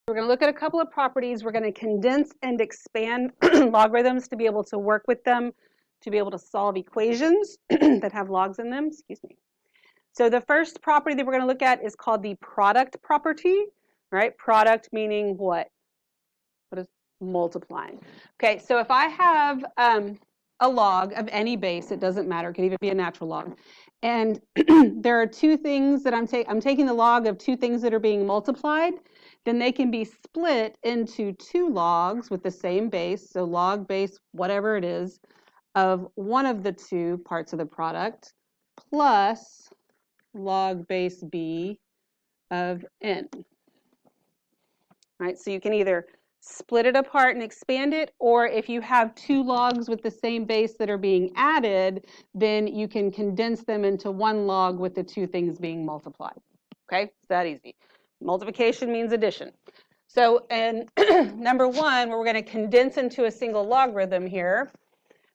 We're going to look at a couple of properties. We're going to condense and expand logarithms to be able to work with them, to be able to solve equations that have logs in them. Excuse me. So the first property that we're going to look at is called the product property, right? Product meaning what? What is multiplying? Okay, so if I have a log of any base, it doesn't matter, it could even be a natural log, and there are two things that I'm taking the log of two things that are being multiplied, then they can be split into two logs with the same base, so log base, whatever it is, of one of the two parts of the product, plus log base b of n. Right, so you can either split it apart and expand it, or if you have two logs with the same base that are being added, then you can condense them into one log with the two things being multiplied. Okay, it's that easy. Multiplication means addition. So in number one, where we're going to condense into a single logarithm here,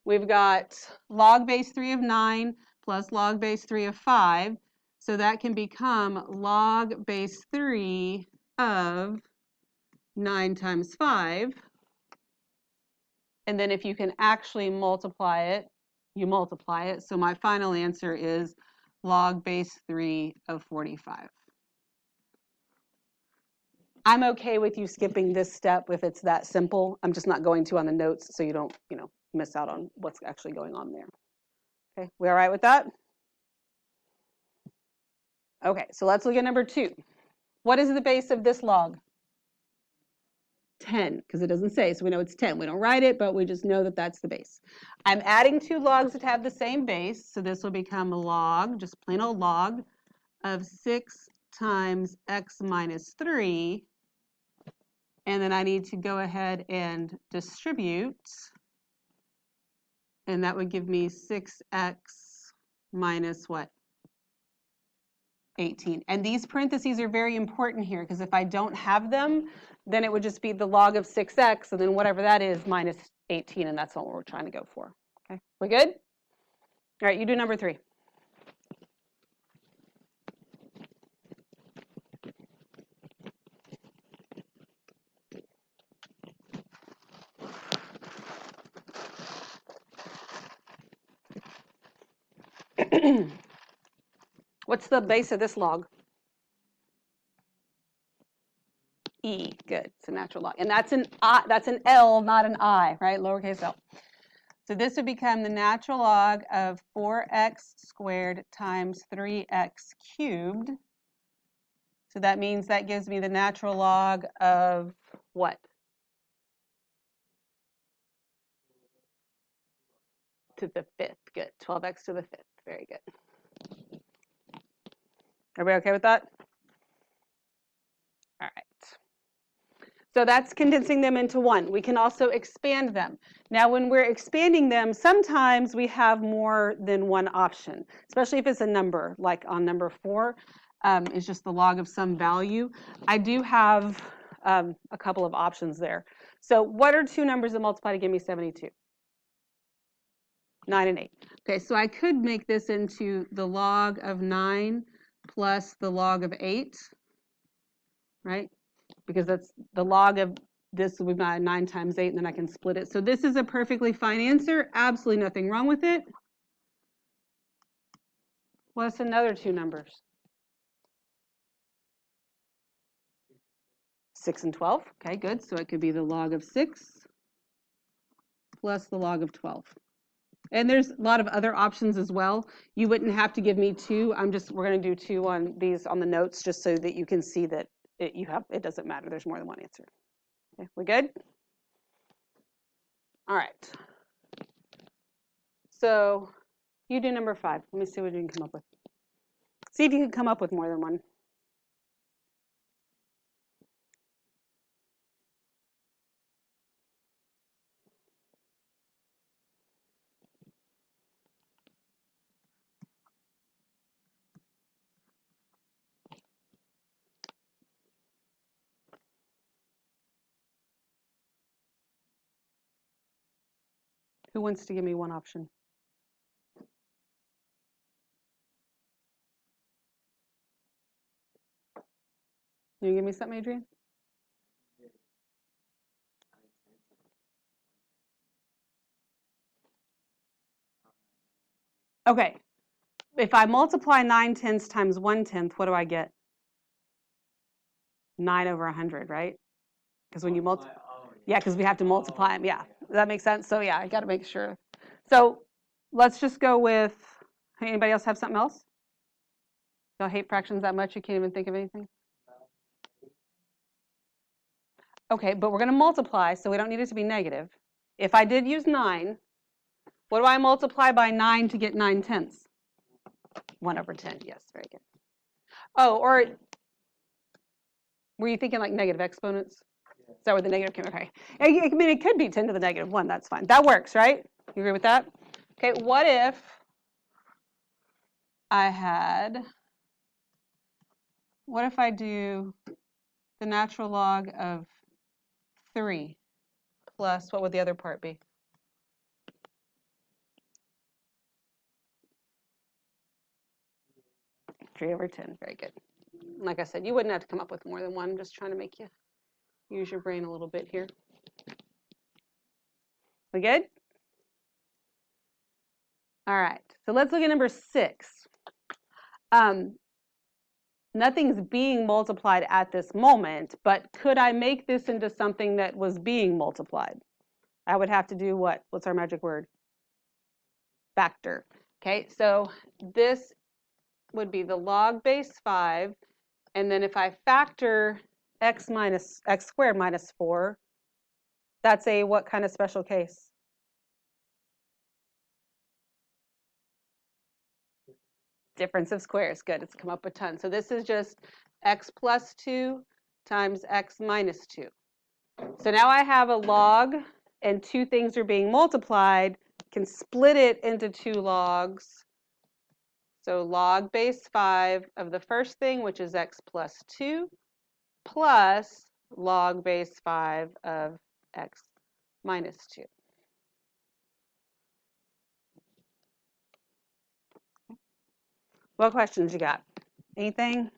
we've got log base 3 of 9 plus log base 3 of 5. So that can become log base 3 of 9 times 5. And then if you can actually multiply it, you multiply it. So my final answer is log base 3 of 45. I'm okay with you skipping this step if it's that simple. I'm just not going to on the notes so you don't, miss out on what's actually going on there. Okay, we all right with that? Okay, so let's look at number 2. What is the base of this log? 10, because it doesn't say, so we know it's 10. We don't write it, but we just know that that's the base. I'm adding two logs that have the same base, so this will become a log, just plain old log, of 6 times x minus 3. And then I need to go ahead and distribute, and that would give me 6x minus what? 18. And these parentheses are very important here, because if I don't have them, then it would just be the log of 6x, and then whatever that is minus 18, and that's what we're trying to go for. Okay, we good? All right, you do number 3. What's the base of this log? E. Good. It's a natural log. And that's an L, not an I, right? Lowercase l. So this would become the natural log of 4x squared times 3x cubed. So that means that gives me the natural log of what? To the 5th. Good. 12x to the 5th. Very good. Everybody okay with that? All right. So that's condensing them into one. We can also expand them. Now, when we're expanding them, sometimes we have more than one option, especially if it's a number, like on number 4, is just the log of some value. I do have a couple of options there. So what are two numbers that multiply to give me 72? 9 and 8. Okay, so I could make this into the log of 9 plus the log of 8, right? Because that's the log of this will be 9 times 8, and then I can split it. So this is a perfectly fine answer. Absolutely nothing wrong with it. What's another two numbers? 6 and 12. Okay, good. So it could be the log of 6 plus the log of 12. And there's a lot of other options as well. You wouldn't have to give me 2. We're going to do 2 on these on the notes just so that you can see that it doesn't matter. There's more than one answer. Okay, we good? All right. So you do number 5. Let me see what you can come up with. See if you can come up with more than one. Who wants to give me one option? You give me something, Adrian? Okay, if I multiply 9/10 times 1/10, what do I get? 9 over 100, right? Because when you multiply, yeah, because we have to multiply them. Yeah, does that make sense? So yeah, I got to make sure. So let's just go with, anybody else have something else? Y'all hate fractions that much you can't even think of anything? Okay, but we're going to multiply, so we don't need it to be negative. If I did use 9, what do I multiply by 9 to get 9/10? 1 over 10, yes, very good. Oh, or were you thinking like negative exponents? Is that where the negative came? Okay. I mean, it could be 10 to the negative 1. That's fine. That works, right? You agree with that? Okay, what if I do the natural log of 3 plus, what would the other part be? 3 over 10, very good. Like I said, you wouldn't have to come up with more than one. I'm just trying to make you use your brain a little bit here. We good? All right, so let's look at number 6. Nothing's being multiplied at this moment, but could I make this into something that was being multiplied? I would have to do what? What's our magic word? Factor. Okay, so this would be the log base 5, and then if I factor x squared minus 4, that's a what kind of special case? Difference of squares. Good, it's come up a ton. So this is just x plus 2 times x minus 2. So now I have a log, and two things are being multiplied. Can split it into 2 logs. So log base 5 of the first thing, which is x plus 2, plus log base 5 of x minus 2. What questions you got? Anything?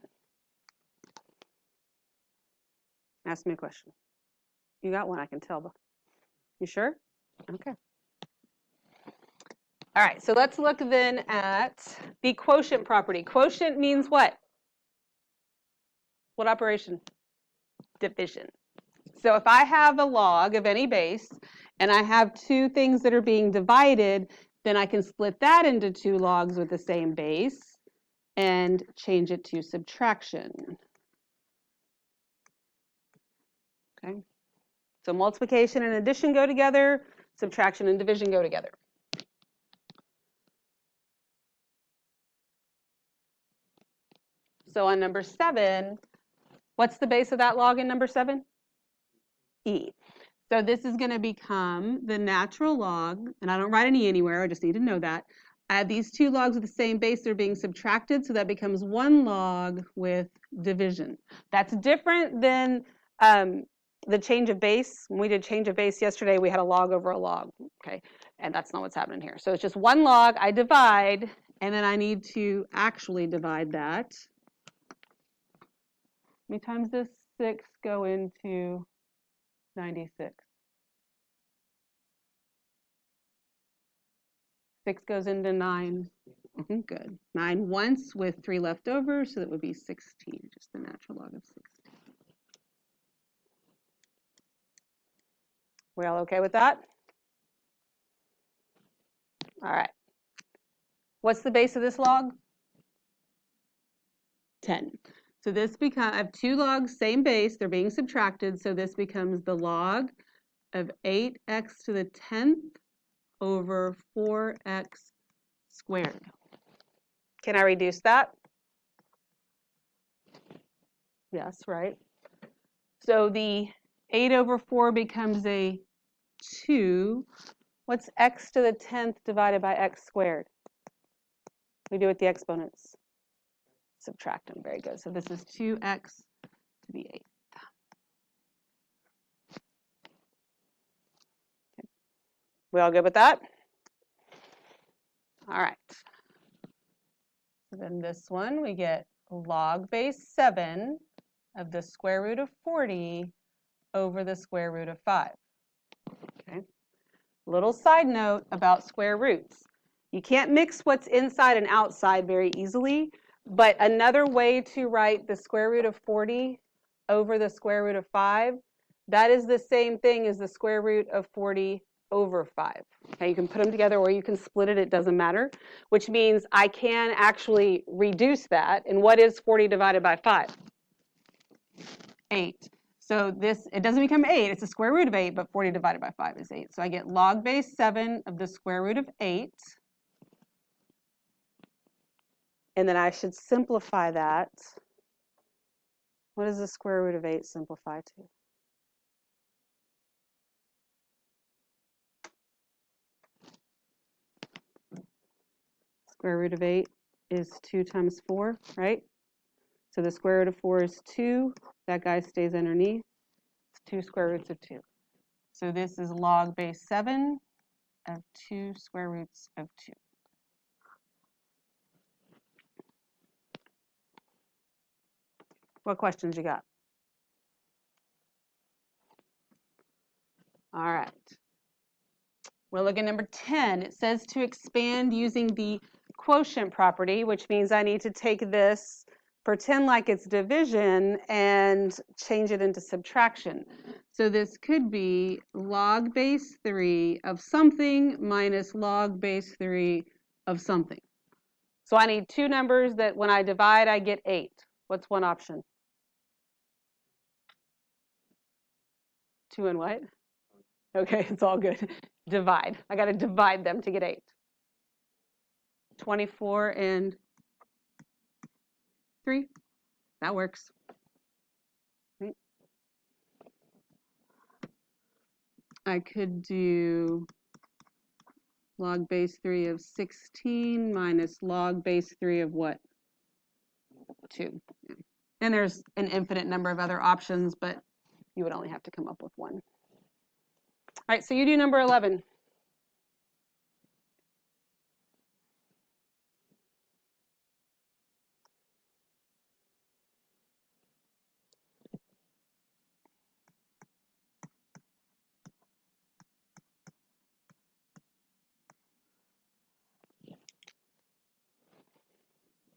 Ask me a question. You got one, I can tell. You sure? Okay. All right, so let's look then at the quotient property. Quotient means what? What operation? Division. So if I have a log of any base and I have 2 things that are being divided, then I can split that into 2 logs with the same base and change it to subtraction. Okay. So multiplication and addition go together, subtraction and division go together. So on number 7, what's the base of that log in number 7? E. So this is going to become the natural log, and I don't write an E anywhere, I just need to know that. I have these 2 logs with the same base, they're being subtracted, so that becomes 1 log with division. That's different than the change of base. When we did change of base yesterday, we had a log over a log, okay? And that's not what's happening here. So it's just 1 log, I divide, and then I need to actually divide that. How many times does 6 go into 96? 6 goes into 9. Good. 9 once with 3 left over, so that would be 16, just the natural log of 16. We all okay with that? All right. What's the base of this log? 10. So this becomes, I have 2 logs, same base, they're being subtracted, so this becomes the log of 8x to the 10th over 4x squared. Can I reduce that? Yes, right. So the 8 over 4 becomes a 2. What's x to the 10th divided by x squared? We do with the exponents. Subtract them. Very good. So this is 2x to the 8th. Okay. We all good with that? All right. So then this one, we get log base 7 of the square root of 40 over the square root of 5. Okay. Little side note about square roots. You can't mix what's inside and outside very easily, but another way to write the square root of 40 over the square root of 5, that is the same thing as the square root of 40 over 5. Okay, you can put them together or you can split it, it doesn't matter, which means I can actually reduce that. And what is 40 divided by 5? 8. So this, it doesn't become 8, it's the square root of 8, but 40 divided by 5 is 8. So I get log base 7 of the square root of 8. And then I should simplify that. What does the square root of 8 simplify to? Square root of 8 is 2 times 4, right? So the square root of 4 is 2. That guy stays underneath. It's 2 square roots of 2. So this is log base 7 of 2 square roots of 2. What questions you got? All right. We'll look at number 10. It says to expand using the quotient property, which means I need to take this, pretend like it's division, and change it into subtraction. So this could be log base 3 of something minus log base 3 of something. So I need two numbers that when I divide, I get 8. What's one option? 2 and what? Okay, it's all good. Divide. I got to divide them to get 8. 24 and 3. That works. Right. I could do log base 3 of 16 minus log base 3 of what? 2. Yeah. And there's an infinite number of other options, but you would only have to come up with one. All right, so you do number 11.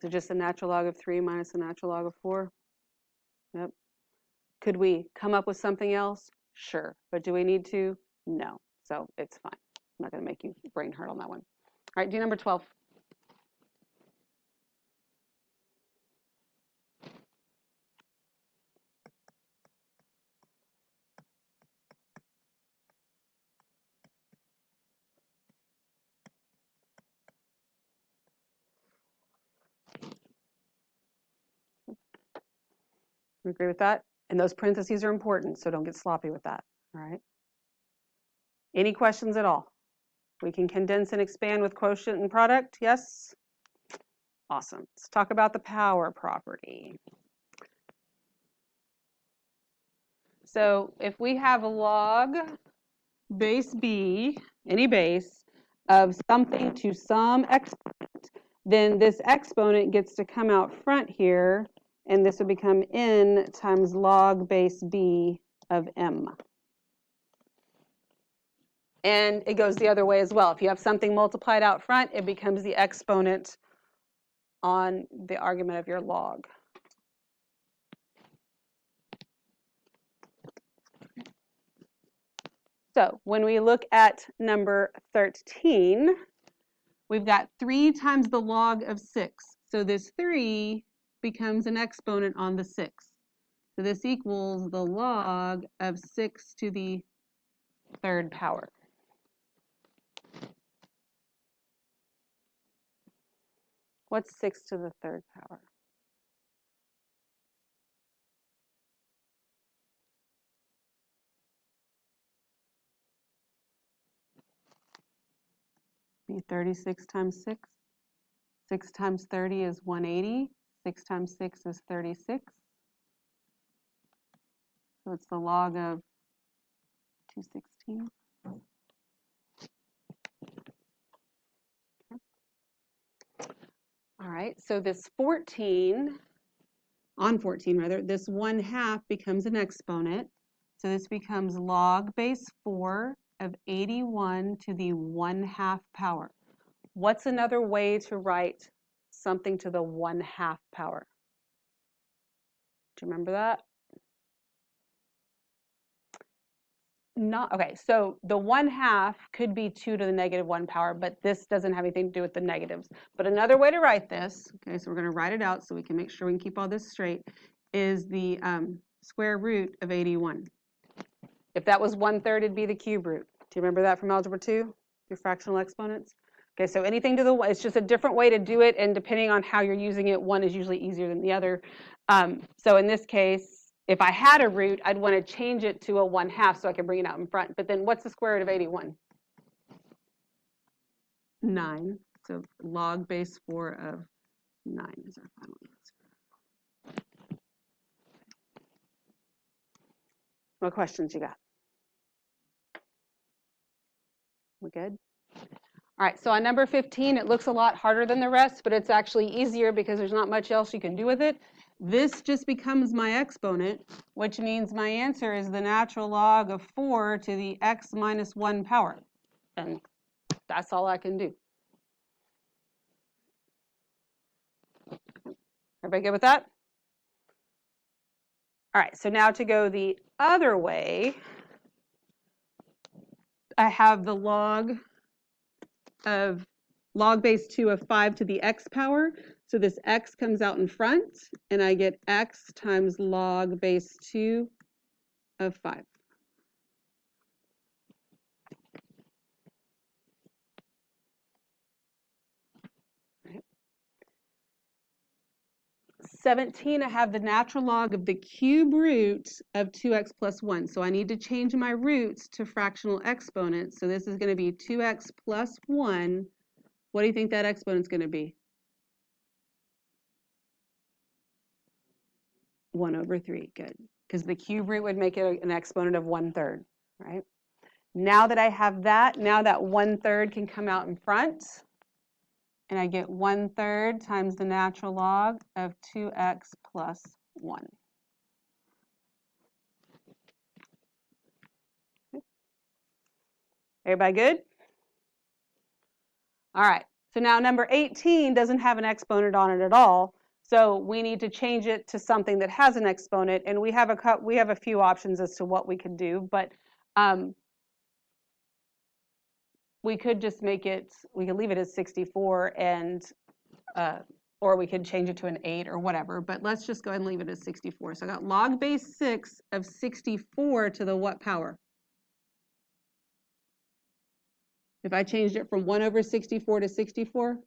So just the natural log of 3 minus the natural log of 4? Yep. Could we come up with something else? Sure. But do we need to? No. So it's fine. I'm not going to make you brain hurt on that one. All right, do number 12. You agree with that? And those parentheses are important, so don't get sloppy with that. All right. Any questions at all? We can condense and expand with quotient and product, yes? Awesome. Let's talk about the power property. So if we have a log base b, any base, of something to some exponent, then this exponent gets to come out front here, and this would become n times log base b of m. And it goes the other way as well. If you have something multiplied out front, it becomes the exponent on the argument of your log. So when we look at number 13, we've got 3 times the log of 6. So this 3 becomes an exponent on the 6. So this equals the log of 6 to the 3rd power. What's 6 to the 3rd power? Be 36 times 6. 6 times 30 is 180. 6 times 6 is 36. So it's the log of 216. All right, so this 14, on 14 rather, this 1/2 becomes an exponent. So this becomes log base 4 of 81 to the 1/2 power. What's another way to write something to the 1/2 power? Do you remember that? Not, okay, so the 1/2 could be 2 to the -1 power, but this doesn't have anything to do with the negatives. But another way to write this, okay, so we're going to write it out so we can make sure we can keep all this straight, is the square root of 81. If that was 1/3, it'd be the cube root. Do you remember that from Algebra 2, your fractional exponents? Okay, so anything to the, it's just a different way to do it, and depending on how you're using it, one is usually easier than the other. So in this case, if I had a root, I'd want to change it to a 1/2 so I can bring it out in front. But then what's the square root of 81? 9. So log base 4 of 9 is our final answer. What questions you got? We good? All right, so on number 15, it looks a lot harder than the rest, but it's actually easier because there's not much else you can do with it. This just becomes my exponent, which means my answer is the natural log of 4 to the x minus 1 power. And that's all I can do. Everybody good with that? All right, so now to go the other way, I have the log of log base 2 of 5 to the x power. So this x comes out in front, and I get x times log base 2 of 5. Right. 17, I have the natural log of the cube root of 2x plus 1. So I need to change my roots to fractional exponents. So this is going to be 2x plus 1. What do you think that exponent's going to be? 1 over 3, good. Because the cube root would make it an exponent of 1/3, right? Now that I have that, now that 1/3 can come out in front, and I get 1/3 times the natural log of 2x plus 1. Okay. Everybody good? All right, so now number 18 doesn't have an exponent on it at all. So we need to change it to something that has an exponent, and we have a few options as to what we could do, but we could just make it, we could leave it as 64, and or we could change it to an 8 or whatever, but let's just go ahead and leave it as 64. So I got log base 6 of 64 to the what power? If I changed it from 1 over 64 to 64?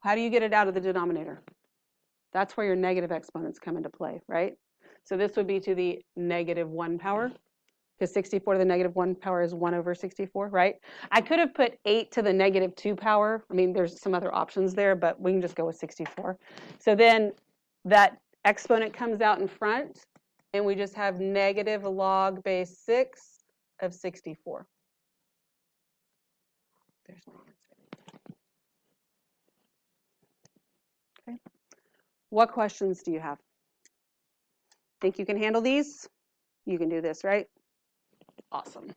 How do you get it out of the denominator? That's where your negative exponents come into play, right? So this would be to the -1 power, because 64 to the -1 power is 1 over 64, right? I could have put 8 to the -2 power. I mean, there's some other options there, but we can just go with 64. So then that exponent comes out in front, and we just have negative log base 6 of 64. There's my answer. Okay. What questions do you have? Think you can handle these? You can do this, right? Awesome.